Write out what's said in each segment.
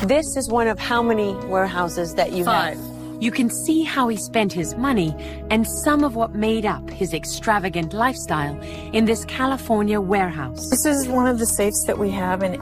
This is one of how many warehouses that you have? 5. You can see how he spent his money and some of what made up his extravagant lifestyle in this California warehouse. This is one of the safes that we have, and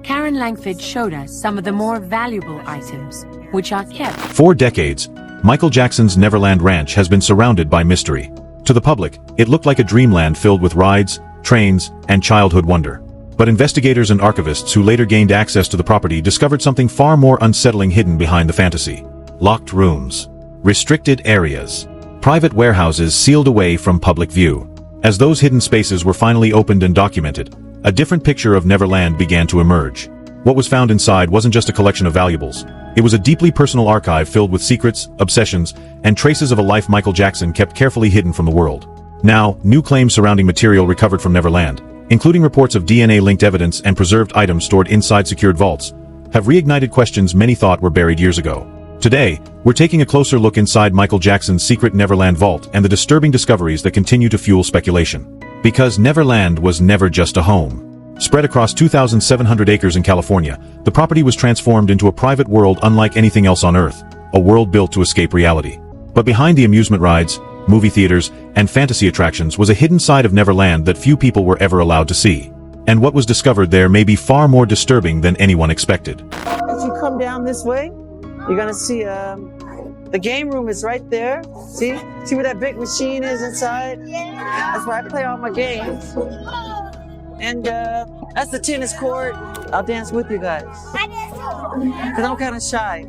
Karen Langford showed us some of the more valuable items, which are kept. For decades, Michael Jackson's Neverland Ranch has been surrounded by mystery. To the public, it looked like a dreamland filled with rides, trains, and childhood wonder. But investigators and archivists who later gained access to the property discovered something far more unsettling hidden behind the fantasy. Locked rooms, restricted areas, private warehouses sealed away from public view. As those hidden spaces were finally opened and documented, a different picture of Neverland began to emerge. What was found inside wasn't just a collection of valuables. It was a deeply personal archive filled with secrets, obsessions, and traces of a life Michael Jackson kept carefully hidden from the world. Now, new claims surrounding material recovered from Neverland, including reports of DNA-linked evidence and preserved items stored inside secured vaults, have reignited questions many thought were buried years ago. Today, we're taking a closer look inside Michael Jackson's secret Neverland vault and the disturbing discoveries that continue to fuel speculation. Because Neverland was never just a home. Spread across 2,700 acres in California, the property was transformed into a private world unlike anything else on Earth, a world built to escape reality. But behind the amusement rides, movie theaters, and fantasy attractions was a hidden side of Neverland that few people were ever allowed to see. And what was discovered there may be far more disturbing than anyone expected. If you come down this way, you're gonna see the game room is right there. See where that big machine is inside? That's where I play all my games. And that's the tennis court. I'll dance with you guys. Cause I'm kind of shy.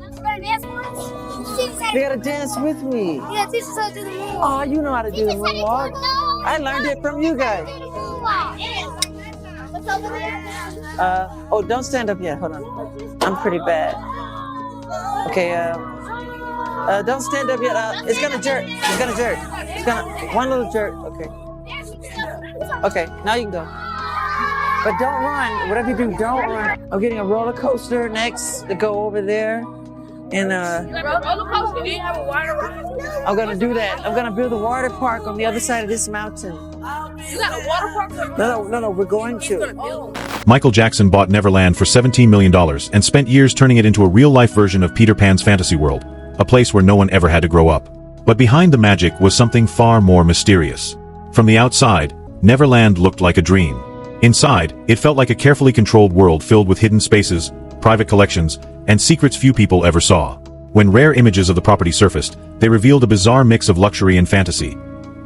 You gotta dance with me. Yeah, teach us how to do the moonwalk. Oh, you know how to do the moonwalk. I learned it from you guys. What's over there? Oh, don't stand up yet. Hold on. I'm pretty bad. Okay, don't stand up yet. It's gonna jerk. It's gonna jerk. It's gonna, one little jerk. Okay. Okay, now you can go. But don't run. Whatever you do, don't run. I'm getting a roller coaster next to go over there. And Roller coaster? Do you have a water ride? I'm gonna do that. I'm gonna build a water park on the other side of this mountain. You got a water park? No, we're going to. Michael Jackson bought Neverland for $17 million and spent years turning it into a real-life version of Peter Pan's fantasy world, a place where no one ever had to grow up. But behind the magic was something far more mysterious. From the outside, Neverland looked like a dream. Inside, it felt like a carefully controlled world filled with hidden spaces, private collections, and secrets few people ever saw. When rare images of the property surfaced, they revealed a bizarre mix of luxury and fantasy.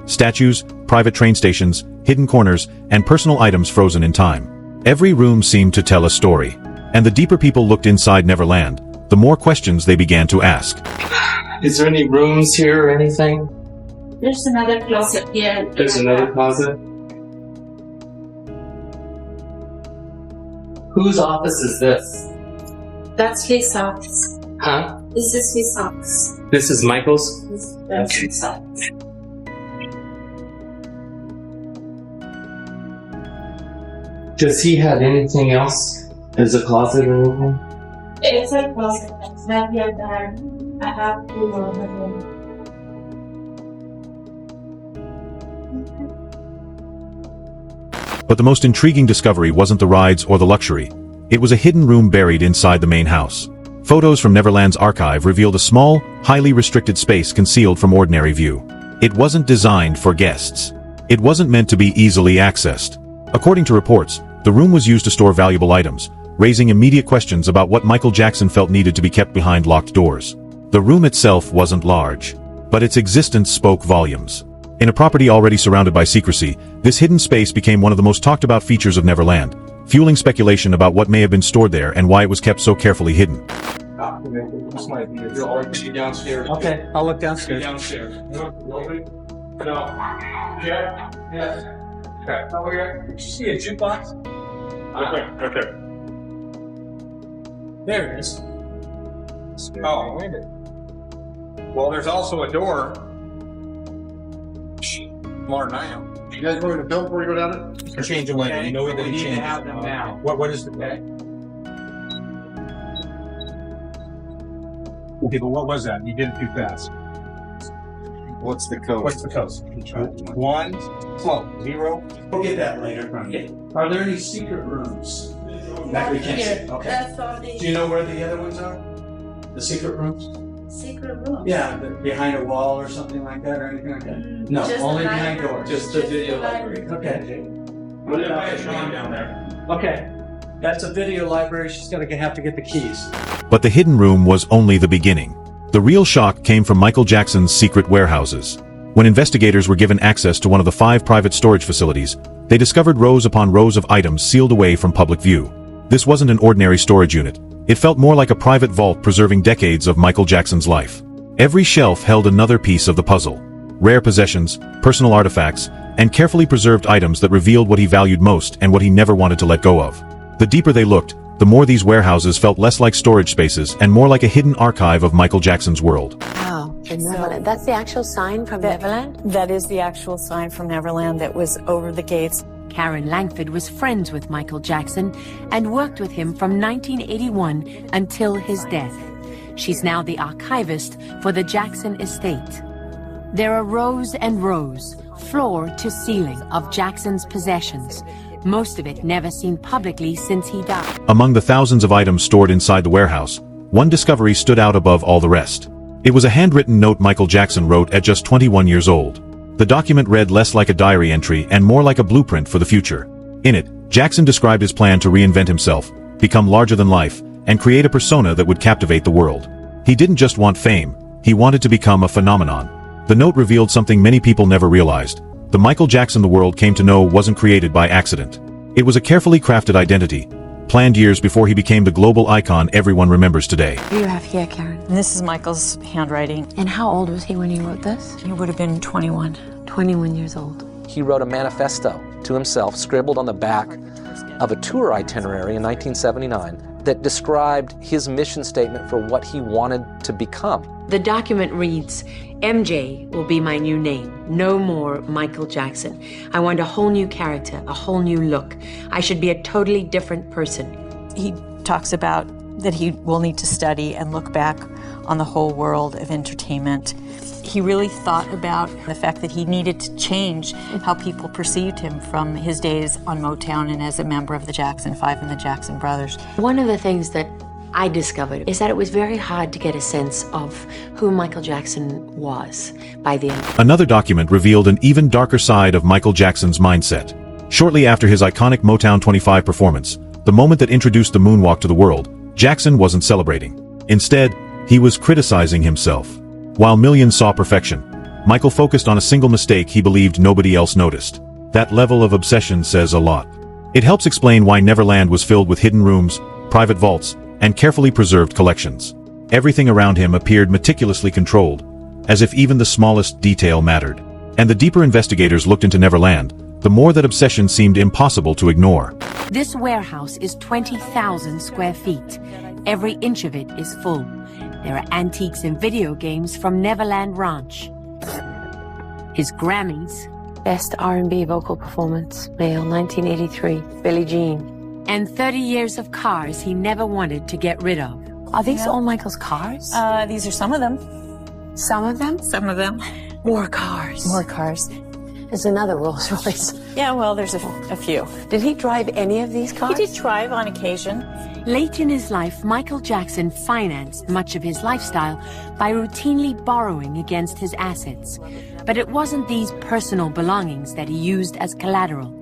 Statues, private train stations, hidden corners, and personal items frozen in time. Every room seemed to tell a story. And the deeper people looked inside Neverland, the more questions they began to ask. Is there any rooms here or anything? There's another closet here. There's another closet? Whose office is this? That's his office. Huh? This is his office. This is Michael's? That's his office. Does he have anything else as a closet or anything? It's a closet. It's not yet there. I have to go over there. But the most intriguing discovery wasn't the rides or the luxury. It was a hidden room buried inside the main house. Photos from Neverland's archive revealed a small, highly restricted space concealed from ordinary view. It wasn't designed for guests. It wasn't meant to be easily accessed. According to reports, the room was used to store valuable items, raising immediate questions about what Michael Jackson felt needed to be kept behind locked doors. The room itself wasn't large, but its existence spoke volumes. In a property already surrounded by secrecy, this hidden space became one of the most talked about features of Neverland, fueling speculation about what may have been stored there and why it was kept so carefully hidden. This might be downstairs. Okay, I'll look downstairs. Downstairs. No. Yeah. Okay. Over here. Did you see a jukebox? Right there. There it is. Oh, wait a minute. Well, there's also a door. More than I am. You guys going to film before you go down there? Change the window. You know where they We need to change. have them now. What is the Okay. Okay, but what was that? You did it too fast. What's the code? What's the code? 1, slow, 0. We'll get that later from you. Are there any secret rooms? That we can't see. Okay. That's all the Do you know where the other ones are? The secret rooms? secret room. Yeah, behind a wall or something like that, or anything like that? No, Just only the behind library. doors. Just the video library. Okay. What about Sean down there? Okay. That's a video library. She's gonna have to get the keys. But the hidden room was only the beginning. The real shock came from Michael Jackson's secret warehouses. When investigators were given access to one of the 5 private storage facilities, they discovered rows upon rows of items sealed away from public view. This wasn't an ordinary storage unit. It felt more like a private vault preserving decades of Michael Jackson's life. Every shelf held another piece of the puzzle. Rare possessions, personal artifacts, and carefully preserved items that revealed what he valued most and what he never wanted to let go of. The deeper they looked, the more these warehouses felt less like storage spaces and more like a hidden archive of Michael Jackson's world. Wow. Neverland. That's the actual sign from Neverland? That is the actual sign from Neverland that was over the gates. Karen Langford was friends with Michael Jackson and worked with him from 1981 until his death. She's now the archivist for the Jackson estate. There are rows and rows, floor to ceiling, of Jackson's possessions, most of it never seen publicly since he died. Among the thousands of items stored inside the warehouse, one discovery stood out above all the rest. It was a handwritten note Michael Jackson wrote at just 21 years old. The document read less like a diary entry and more like a blueprint for the future. In it, Jackson described his plan to reinvent himself, become larger than life, and create a persona that would captivate the world. He didn't just want fame, he wanted to become a phenomenon. The note revealed something many people never realized. The Michael Jackson the world came to know wasn't created by accident. It was a carefully crafted identity, planned years before he became the global icon everyone remembers today. What do you have here, Karen? And this is Michael's handwriting. And how old was he when he wrote this? He would have been 21. 21 years old. He wrote a manifesto to himself, scribbled on the back of a tour itinerary in 1979 that described his mission statement for what he wanted to become. The document reads, MJ will be my new name. No more Michael Jackson. I want a whole new character, a whole new look. I should be a totally different person. He talks about that he will need to study and look back on the whole world of entertainment. He really thought about the fact that he needed to change how people perceived him from his days on Motown and as a member of the Jackson 5 and the Jackson Brothers. One of the things that I discovered is that it was very hard to get a sense of who Michael Jackson was by the end. Another document revealed an even darker side of Michael Jackson's mindset. Shortly after his iconic Motown 25 performance, the moment that introduced the moonwalk to the world, Jackson wasn't celebrating. Instead, he was criticizing himself. While millions saw perfection, Michael focused on a single mistake he believed nobody else noticed. That level of obsession says a lot. It helps explain why Neverland was filled with hidden rooms, private vaults, and carefully preserved collections. Everything around him appeared meticulously controlled, as if even the smallest detail mattered. And the deeper investigators looked into Neverland, the more that obsession seemed impossible to ignore. This warehouse is 20,000 square feet. Every inch of it is full. There are antiques and video games from Neverland Ranch. His Grammys. Best R&B vocal performance, male, 1983, Billie Jean. And 30 years of cars he never wanted to get rid of. Are these all Michael's cars? These are some of them. Some of them? Some of them. More cars. More cars. There's another Rolls Royce. Yeah, well, there's a few. Did he drive any of these cars? He did drive on occasion. Late in his life, Michael Jackson financed much of his lifestyle by routinely borrowing against his assets. But it wasn't these personal belongings that he used as collateral.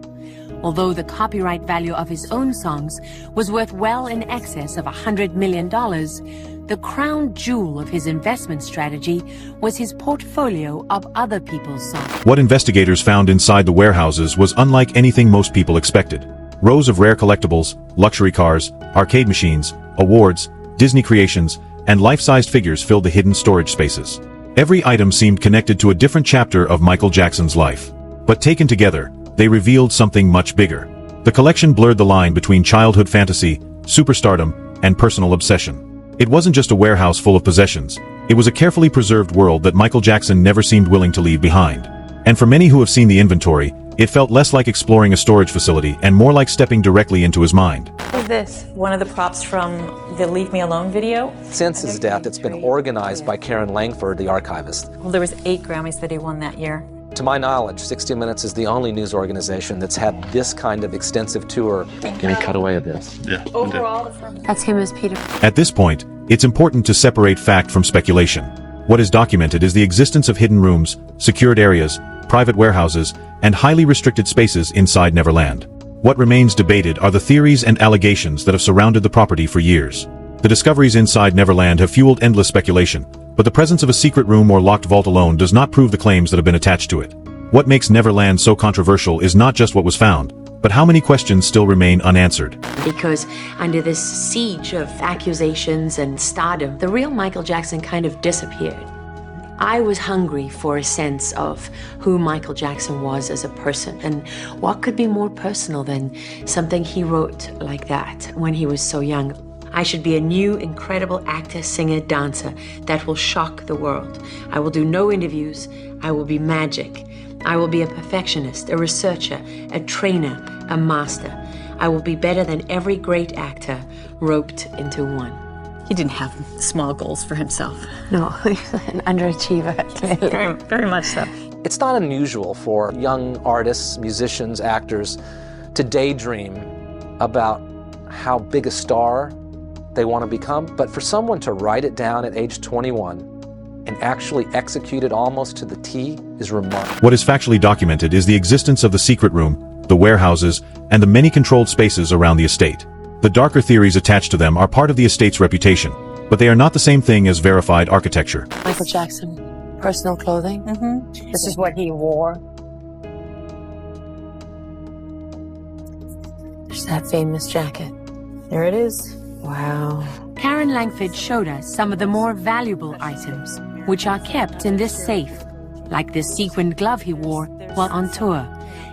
Although the copyright value of his own songs was worth well in excess of $100 million, the crown jewel of his investment strategy was his portfolio of other people's songs. What investigators found inside the warehouses was unlike anything most people expected. Rows of rare collectibles, luxury cars, arcade machines, awards, Disney creations, and life-sized figures filled the hidden storage spaces. Every item seemed connected to a different chapter of Michael Jackson's life. But taken together, they revealed something much bigger. The collection blurred the line between childhood fantasy, superstardom, and personal obsession. It wasn't just a warehouse full of possessions. It was a carefully preserved world that Michael Jackson never seemed willing to leave behind. And for many who have seen the inventory, it felt less like exploring a storage facility and more like stepping directly into his mind. What is this? One of the props from the Leave Me Alone video? Since his death, it's been organized by Karen Langford, the archivist. Well, there was 8 Grammys that he won that year. To my knowledge, 60 Minutes is the only news organization that's had this kind of extensive tour. Can you cut away at this? Yeah. Overall, That's him as Peter. At this point, it's important to separate fact from speculation. What is documented is the existence of hidden rooms, secured areas, private warehouses, and highly restricted spaces inside Neverland. What remains debated are the theories and allegations that have surrounded the property for years. The discoveries inside Neverland have fueled endless speculation, but the presence of a secret room or locked vault alone does not prove the claims that have been attached to it. What makes Neverland so controversial is not just what was found, but how many questions still remain unanswered. Because under this siege of accusations and stardom, the real Michael Jackson kind of disappeared. I was hungry for a sense of who Michael Jackson was as a person, and what could be more personal than something he wrote like that when he was so young. I should be a new, incredible actor, singer, dancer that will shock the world. I will do no interviews. I will be magic. I will be a perfectionist, a researcher, a trainer, a master. I will be better than every great actor roped into one. he didn't have small goals for himself. No, he's an underachiever, clearly. Very much so. It's not unusual for young artists, musicians, actors to daydream about how big a star they want to become, but for someone to write it down at age 21 and actually execute it almost to the T is remarkable. What is factually documented is the existence of the secret room, the warehouses, and the many controlled spaces around the estate. The darker theories attached to them are part of the estate's reputation, but they are not the same thing as verified architecture. Michael Jackson, personal clothing. Mm-hmm. This is what he wore. There's that famous jacket. There it is. Wow. Karen Langford showed us some of the more valuable items, which are kept in this safe, like this sequined glove he wore while on tour.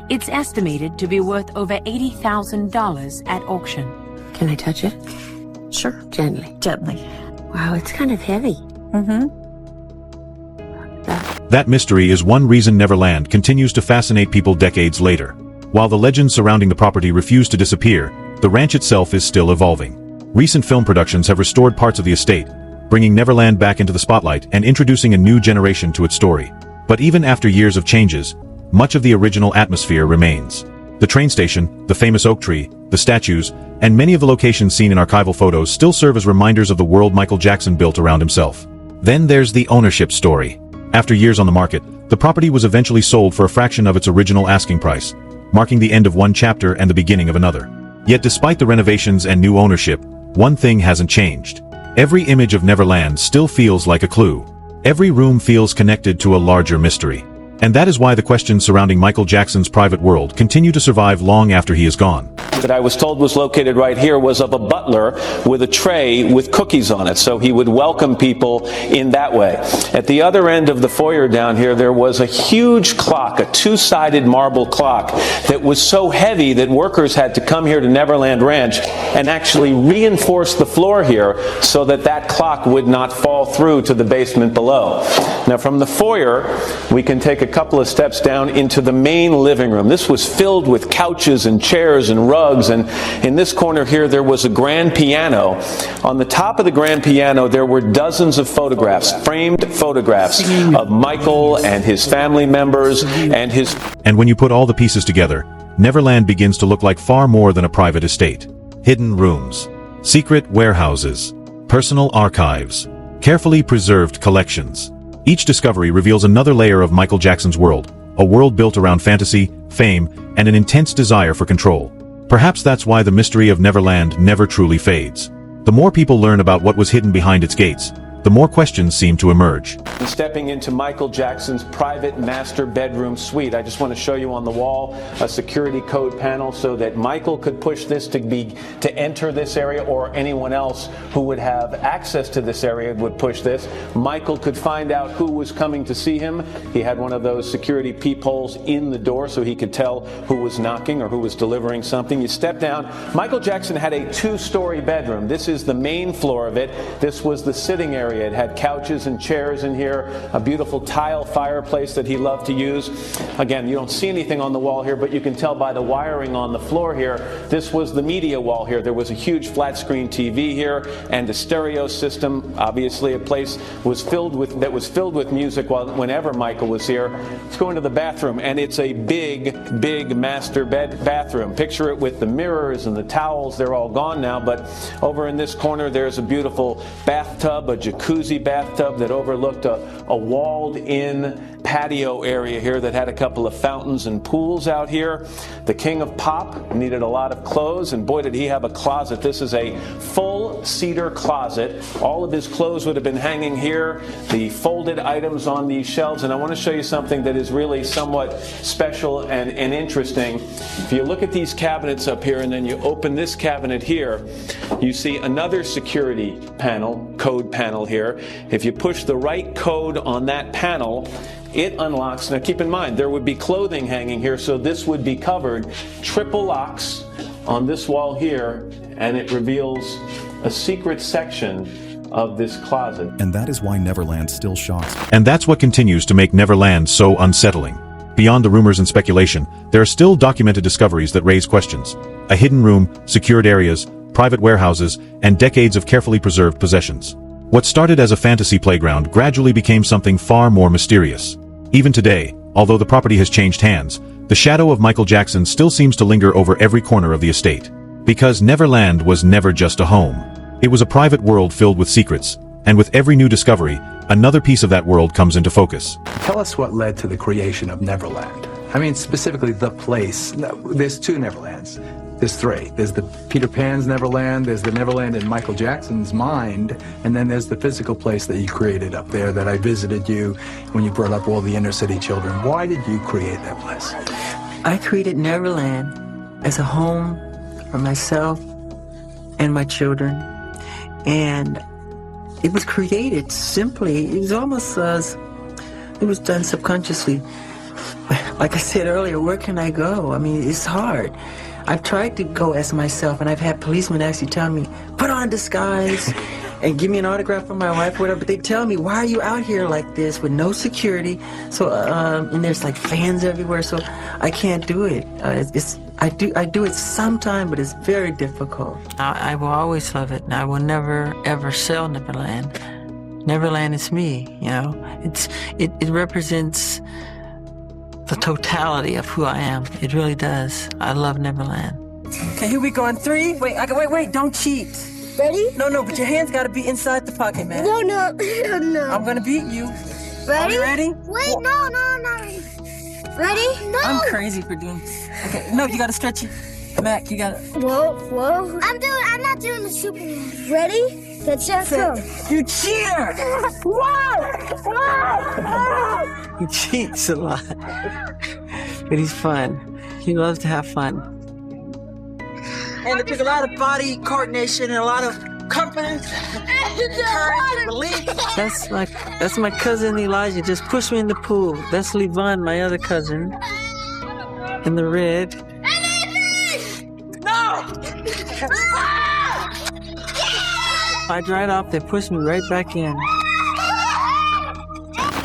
It's estimated to be worth over $80,000 at auction. Can I touch it? Sure. Gently. Gently. Wow, it's kind of heavy. Mm-hmm. That mystery is one reason Neverland continues to fascinate people decades later. While the legends surrounding the property refuse to disappear, the ranch itself is still evolving. Recent film productions have restored parts of the estate, bringing Neverland back into the spotlight and introducing a new generation to its story. But even after years of changes, much of the original atmosphere remains. The train station, the famous oak tree, the statues, and many of the locations seen in archival photos still serve as reminders of the world Michael Jackson built around himself. Then there's the ownership story. After years on the market, the property was eventually sold for a fraction of its original asking price, marking the end of one chapter and the beginning of another. Yet despite the renovations and new ownership, one thing hasn't changed. Every image of Neverland still feels like a clue. Every room feels connected to a larger mystery. And that is why the questions surrounding Michael Jackson's private world continue to survive long after he is gone. That I was told was located right here was of a butler with a tray with cookies on it, so he would welcome people in that way. At the other end of the foyer down here, there was a huge clock, a two-sided marble clock that was so heavy that workers had to come here to Neverland Ranch and actually reinforce the floor here so that that clock would not fall through to the basement below. Now from the foyer, we can take a couple of steps down into the main living room. This was filled with couches and chairs and rugs, and in this corner here there was a grand piano. On the top of the grand piano there were dozens of photographs, framed photographs of Michael and his family members and his... And when you put all the pieces together, Neverland begins to look like far more than a private estate. Hidden rooms, secret warehouses, personal archives, carefully preserved collections. Each discovery reveals another layer of Michael Jackson's world, a world built around fantasy, fame, and an intense desire for control. Perhaps that's why the mystery of Neverland never truly fades. The more people learn about what was hidden behind its gates, the more questions seem to emerge. Stepping into Michael Jackson's private master bedroom suite. I just want to show you on the wall a security code panel so that Michael could push this to enter this area, or anyone else who would have access to this area would push this. Michael could find out who was coming to see him. He had one of those security peepholes in the door so he could tell who was knocking or who was delivering something. You step down. Michael Jackson had a two-story bedroom. This is the main floor of it. This was the sitting area area. It had couches and chairs in here, a beautiful tile fireplace that he loved to use. Again, you don't see anything on the wall here, but you can tell by the wiring on the floor here, this was the media wall here. There was a huge flat screen TV here and a stereo system. Obviously a place that was filled with music whenever Michael was here. Let's go into the bathroom, and it's a big master bathroom. Picture it with the mirrors and the towels. They're all gone now, but over in this corner there's a beautiful bathtub, a jacuzzi bathtub that overlooked a walled-in patio area here that had a couple of fountains and pools out here. The king of pop needed a lot of clothes, and boy did he have a closet. This is a full cedar closet. All of his clothes would have been hanging here, the folded items on these shelves, and I want to show you something that is really somewhat special and interesting. If you look at these cabinets up here and then you open this cabinet here, you see another security panel, code panel here. If you push the right code on that panel, it unlocks. Now keep in mind, there would be clothing hanging here, so this would be covered. Triple locks on this wall here, and it reveals a secret section of this closet. And that is why Neverland still shocks. And that's what continues to make Neverland so unsettling. Beyond the rumors and speculation, there are still documented discoveries that raise questions. A hidden room, secured areas, private warehouses, and decades of carefully preserved possessions. What started as a fantasy playground gradually became something far more mysterious. Even today, although the property has changed hands, the shadow of Michael Jackson still seems to linger over every corner of the estate. Because Neverland was never just a home. It was a private world filled with secrets, and with every new discovery, another piece of that world comes into focus. Tell us what led to the creation of Neverland. I mean, specifically the place. There's two Neverlands. There's three. There's the Peter Pan's Neverland, there's the Neverland in Michael Jackson's mind, and then there's the physical place that you created up there that I visited you when you brought up all the inner city children. Why did you create that place? I created Neverland as a home for myself and my children, and it was created simply. It was almost as it was done subconsciously. Like I said earlier, where can I go? I mean, it's hard. I've tried to go as myself, and I've had policemen actually tell me, put on a disguise and give me an autograph from my wife or whatever, but they tell me, why are you out here like this with no security? So, and there's like fans everywhere, so I can't do it. I do it sometime, but it's very difficult. I will always love it, and I will never, ever sell Neverland. Neverland is me, you know. It represents the totality of who I am. It really does. I love Neverland. Okay, here we go on 3. Wait, don't cheat. Ready? No, but your hands gotta be inside the pocket, man. No. I'm gonna beat you. Ready? Are you ready? Wait, no. Ready? No. I'm crazy for doing this. Okay, no, you gotta stretch it. Mac, you gotta. Whoa. I'm not doing the Superman. Ready? Get set, go. You cheater! Whoa! He cheats a lot. But he's fun. He loves to have fun. And it took a lot of body coordination and a lot of confidence, courage, belief. That's my cousin Elijah. Just pushed me in the pool. That's Levon, my other cousin. In the red. No! I dried off, they pushed me right back in.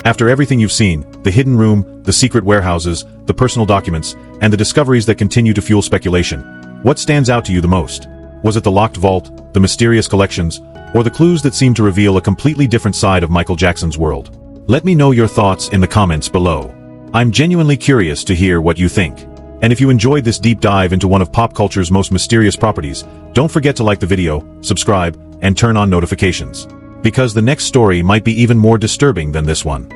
After everything you've seen, the hidden room, the secret warehouses, the personal documents, and the discoveries that continue to fuel speculation, what stands out to you the most? Was it the locked vault, the mysterious collections, or the clues that seem to reveal a completely different side of Michael Jackson's world? Let me know your thoughts in the comments below. I'm genuinely curious to hear what you think. And if you enjoyed this deep dive into one of pop culture's most mysterious properties, don't forget to like the video, subscribe, and turn on notifications. Because the next story might be even more disturbing than this one.